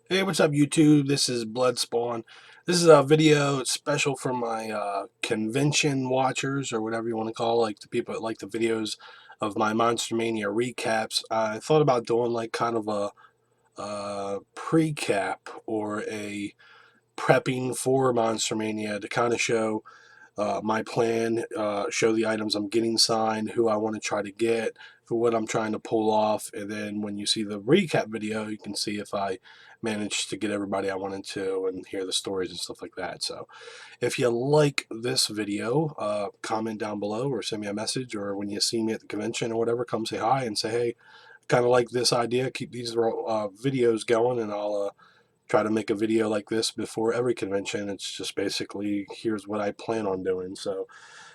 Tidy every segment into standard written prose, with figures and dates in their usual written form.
Hey, what's up, YouTube? This is Bloodspawn. This is a video special for my convention watchers, or whatever you want to call, like the people that like the videos of my Monster-Mania recaps. I thought about doing like kind of a pre-cap or a prepping for Monster-Mania to kind of show my plan, show the items I'm getting signed, who I want to try to get, for what I'm trying to pull off, and then when you see the recap video, you can see if I managed to get everybody I wanted to and hear the stories and stuff like that. So if you like this video, comment down below or send me a message, or when you see me at the convention or whatever, come say hi and say, hey, kind of like this idea, keep these videos going, and I'll try to make a video like this before every convention. It's just basically, here's what I plan on doing. So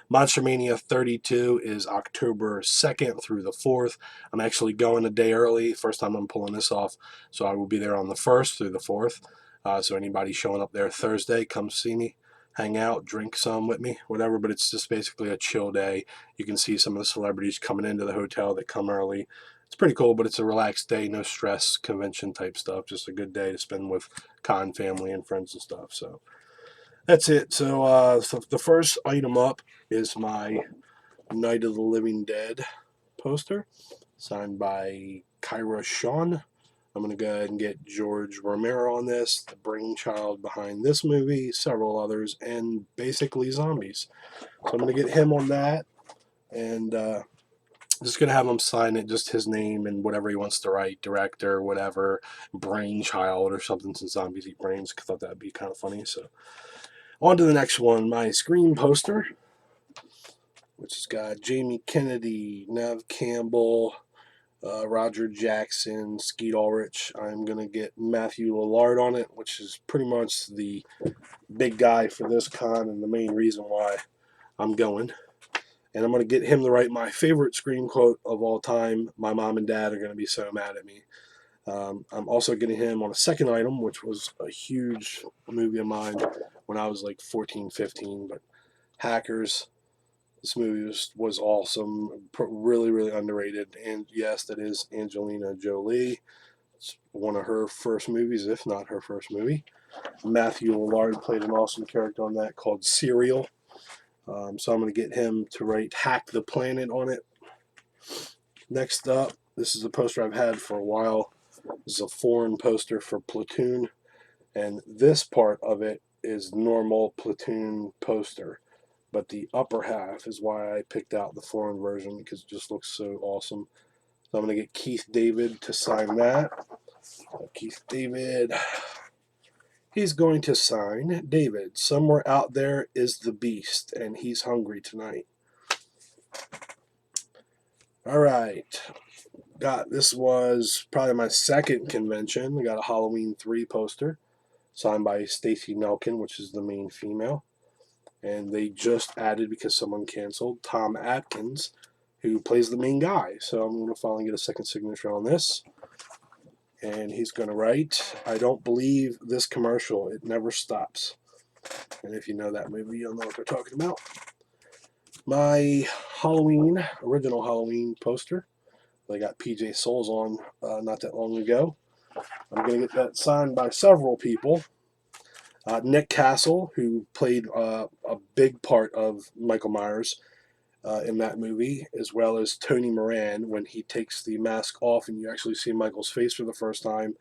Monster-Mania 32 is October 2nd through the 4th. I'm actually going a day early. First time I'm pulling this off. So I will be there on the 1st through the 4th. So anybody showing up there Thursday, come see me, hang out, drink some with me, whatever. But it's just basically a chill day. You can see some of the celebrities coming into the hotel that come early. It's pretty cool, but it's a relaxed day, no stress, convention type stuff. Just a good day to spend with con family and friends and stuff. So that's it. So the first item up is my Night of the Living Dead poster, signed by Kyra Shawn. I'm going to go ahead and get George Romero on this, the brainchild behind this movie, several others, and basically zombies. So I'm going to get him on that, and just going to have him sign it, just his name and whatever he wants to write, director, whatever, brainchild or something, since zombies eat brains. I thought that would be kind of funny. So on to the next one, my Scream poster, which has got Jamie Kennedy, Nev Campbell, Roger Jackson, Skeet Ulrich. I'm going to get Matthew Lillard on it, which is pretty much the big guy for this con and the main reason why I'm going. And I'm going to get him to write my favorite Scream quote of all time. My mom and dad are going to be so mad at me. I'm also getting him on a second item, which was a huge movie of mine when I was like 14, 15. But Hackers, this movie was awesome, really, really underrated. And yes, that is Angelina Jolie. It's one of her first movies, if not her first movie. Matthew Lillard played an awesome character on that called Serial. So I'm going to get him to write Hack the Planet on it. Next up, this is a poster I've had for a while. This is a foreign poster for Platoon, and this part of it is normal Platoon poster, but the upper half is why I picked out the foreign version, because it just looks so awesome. So I'm going to get Keith David to sign that. Keith David, he's going to sign David. Somewhere out there is the beast, and he's hungry tonight. All right. This was probably my second convention. I got a Halloween 3 poster signed by Stacey Nelken, which is the main female. And they just added, because someone canceled, Tom Atkins, who plays the main guy. So I'm going to finally get a second signature on this. And he's going to write, I don't believe this commercial. It never stops. And if you know that movie, you'll know what they're talking about. My original Halloween poster, I got PJ Souls on not that long ago. I'm going to get that signed by several people. Nick Castle, who played a big part of Michael Myers in that movie, as well as Tony Moran. When he takes the mask off and you actually see Michael's face for the first time,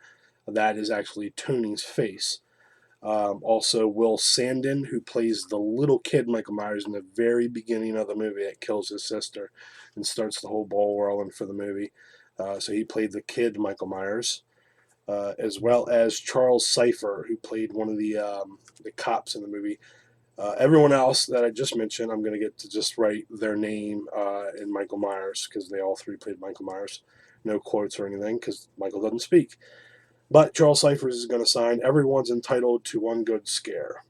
that is actually Tony's face. Also, Will Sandon, who plays the little kid Michael Myers in the very beginning of the movie that kills his sister and starts the whole ball whirling for the movie. So he played the kid Michael Myers. As well as Charles Cipher, who played one of the cops in the movie. Everyone else that I just mentioned, I'm going to get to just write their name in Michael Myers, because they all three played Michael Myers. No quotes or anything, because Michael doesn't speak. But Charles Cyphers is going to sign Everyone's Entitled to One Good Scare.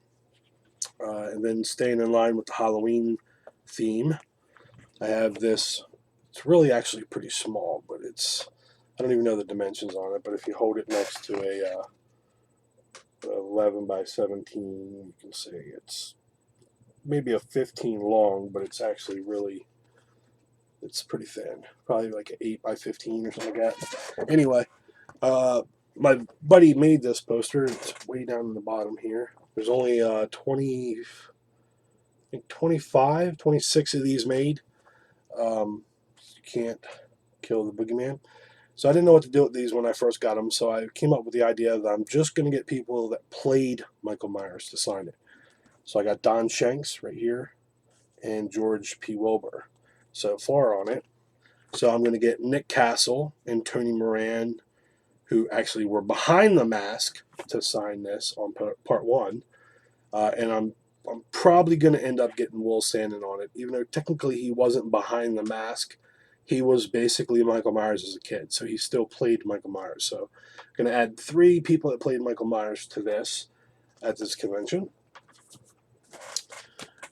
And then staying in line with the Halloween theme, I have this. It's really actually pretty small, but I don't even know the dimensions on it, but if you hold it next to a 11 by 17, you can see it's maybe a 15 long, but it's actually it's pretty thin. Probably like an 8 by 15 or something like that. Anyway, my buddy made this poster. It's way down in the bottom here. There's only 20, I think 25, 26 of these made. You can't kill the boogeyman. So I didn't know what to do with these when I first got them. So I came up with the idea that I'm just going to get people that played Michael Myers to sign it. So I got Don Shanks right here and George P. Wilbur so far on it. So I'm going to get Nick Castle and Tony Moran, who actually were behind the mask, to sign this on part one. And I'm probably going to end up getting Will Sandin on it, even though technically he wasn't behind the mask. He was basically Michael Myers as a kid, so he still played Michael Myers. So I'm going to add 3 people that played Michael Myers to this at this convention.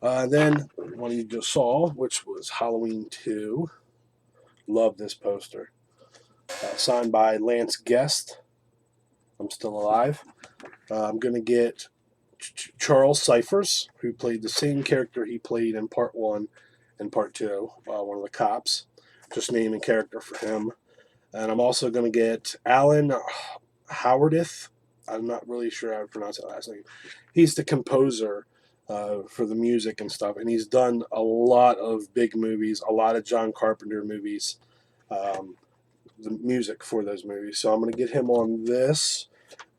Then one you just saw, which was Halloween 2. Love this poster. Signed by Lance Guest. I'm still alive. I'm going to get Charles Ciphers, who played the same character he played in part 1 and part 2, one of the cops. Just name and character for him. And I'm also going to get Alan Howardith. I'm not really sure how to pronounce that last name. He's the composer for the music and stuff, and he's done a lot of big movies, a lot of John Carpenter movies, the music for those movies. So I'm going to get him on this,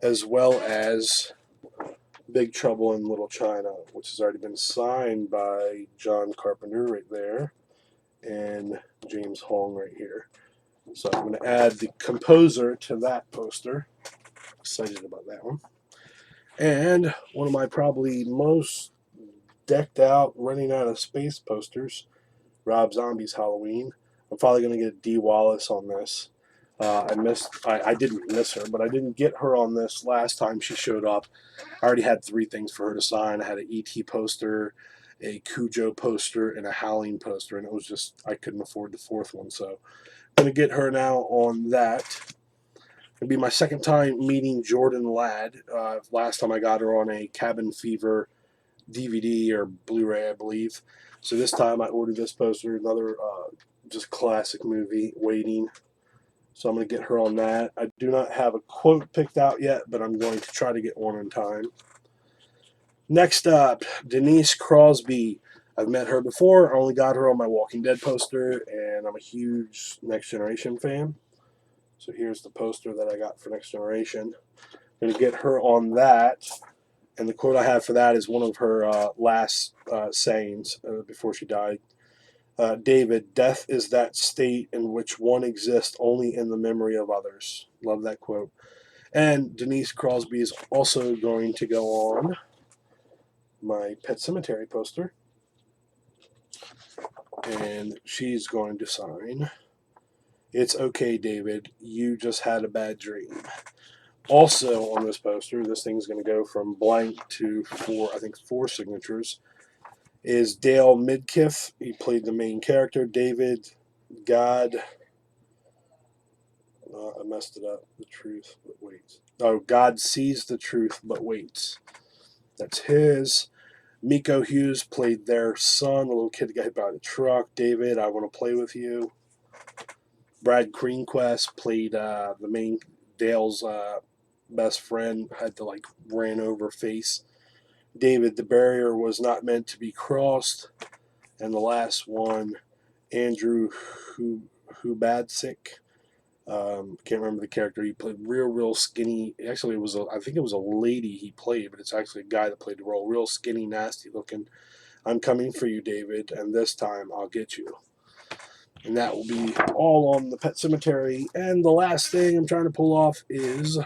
as well as Big Trouble in Little China, which has already been signed by John Carpenter right there, and James Hong right here. So I'm going to add the composer to that poster. Excited about that one. And one of my probably most decked out, running out of space posters, Rob Zombie's Halloween. I'm probably going to get Dee Wallace on this. I didn't miss her, but I didn't get her on this last time she showed up. I already had 3 things for her to sign. I had an E.T. poster, a Cujo poster, and a Howling poster, and it was just, I couldn't afford the 4th one, so I'm going to get her now on that. It'll be my second time meeting Jordan Ladd. Last time I got her on a Cabin Fever DVD or Blu-ray, I believe. So this time I ordered this poster, another just classic movie, Waiting. So I'm going to get her on that. I do not have a quote picked out yet, but I'm going to try to get one in time. Next up, Denise Crosby. I've met her before. I only got her on my Walking Dead poster, and I'm a huge Next Generation fan. So here's the poster that I got for Next Generation. I'm going to get her on that. And the quote I have for that is one of her last sayings before she died. David, death is that state in which one exists only in the memory of others. Love that quote. And Denise Crosby is also going to go on my Pet Cemetery poster. And she's going to sign, "It's okay, David. You just had a bad dream." Also on this poster, this thing's going to go from blank to 4 signatures, is Dale Midkiff. He played the main character, David. God, I messed it up. The truth, but waits. Oh, God sees the truth, but waits. That's his. Miko Hughes played their son, the little kid that got hit by the truck. David, I want to play with you. Brad Greenquist played the main Dale's best friend, had the ran over face. David, the barrier was not meant to be crossed. And the last one, Andrew Hubadsik. Can't remember the character he played. Real skinny. Actually, I think it was a lady he played, but it's actually a guy that played the role. Real skinny, nasty looking. I'm coming for you, David, and this time I'll get you. And that will be all on the Pet Cemetery. And the last thing I'm trying to pull off is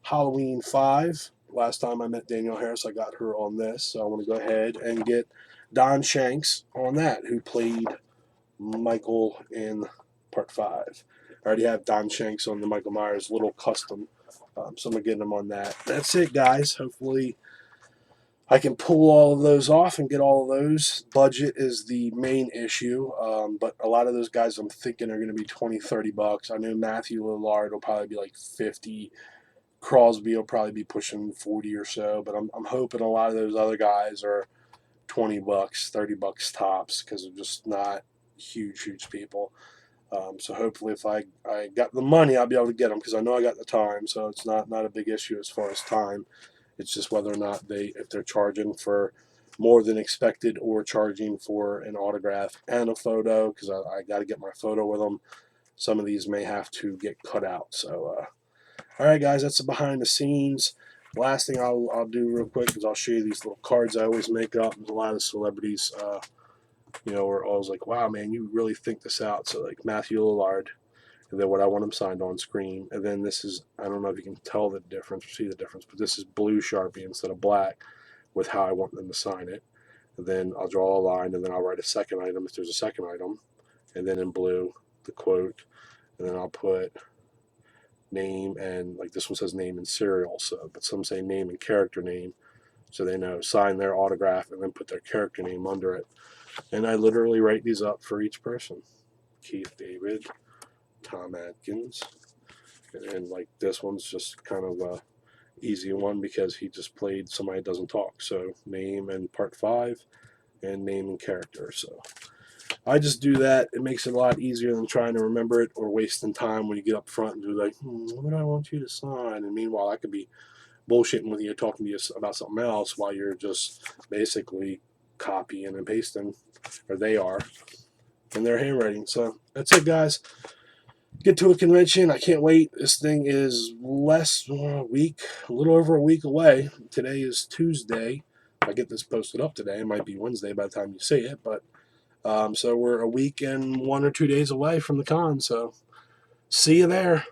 Halloween 5. Last time I met Danielle Harris, I got her on this. So I want to go ahead and get Don Shanks on that, who played Michael in part 5. I already have Don Shanks on the Michael Myers little custom. So I'm going to get him on that. That's it, guys. Hopefully I can pull all of those off and get all of those. Budget is the main issue, but a lot of those guys I'm thinking are going to be $20-$30. I know Matthew Lillard will probably be like 50. Crosby will probably be pushing 40 or so, but I'm hoping a lot of those other guys are $20, $30 tops, because they're just not huge people. So hopefully if I got the money, I'll be able to get them, because I know I got the time, so it's not a big issue as far as time. It's just whether or not if they're charging for more than expected, or charging for an autograph and a photo, because I got to get my photo with them. Some of these may have to get cut out. So, all right, guys, that's the behind the scenes. Last thing I'll do real quick is I'll show you these little cards I always make up. A lot of celebrities, are always like, wow, man, you really think this out. So, like Matthew Lillard, and then what I want him signed on screen. And then this is, I don't know if you can tell the difference or see the difference, but this is blue Sharpie instead of black, with how I want them to sign it. And then I'll draw a line, and then I'll write a second item if there's a second item. And then in blue, the quote. And then I'll put name, and like this one says name and serial, so, but some say name and character name, so they know, sign their autograph and then put their character name under it. And I literally write these up for each person. Keith David, Tom Atkins, and like this one's just kind of a easy one because he just played somebody that doesn't talk. So name and part 5, and name and character. So I just do that. It makes it a lot easier than trying to remember it, or wasting time when you get up front and do like, what do I want you to sign? And meanwhile, I could be bullshitting with you, talking to you about something else, while you're just basically copying and pasting, or they are, in their handwriting. So that's it, guys. Get to a convention. I can't wait. This thing is a little over a week away. Today is Tuesday. If I get this posted up today, it might be Wednesday by the time you see it, but so we're a week and 1 or 2 days away from the con. So see you there.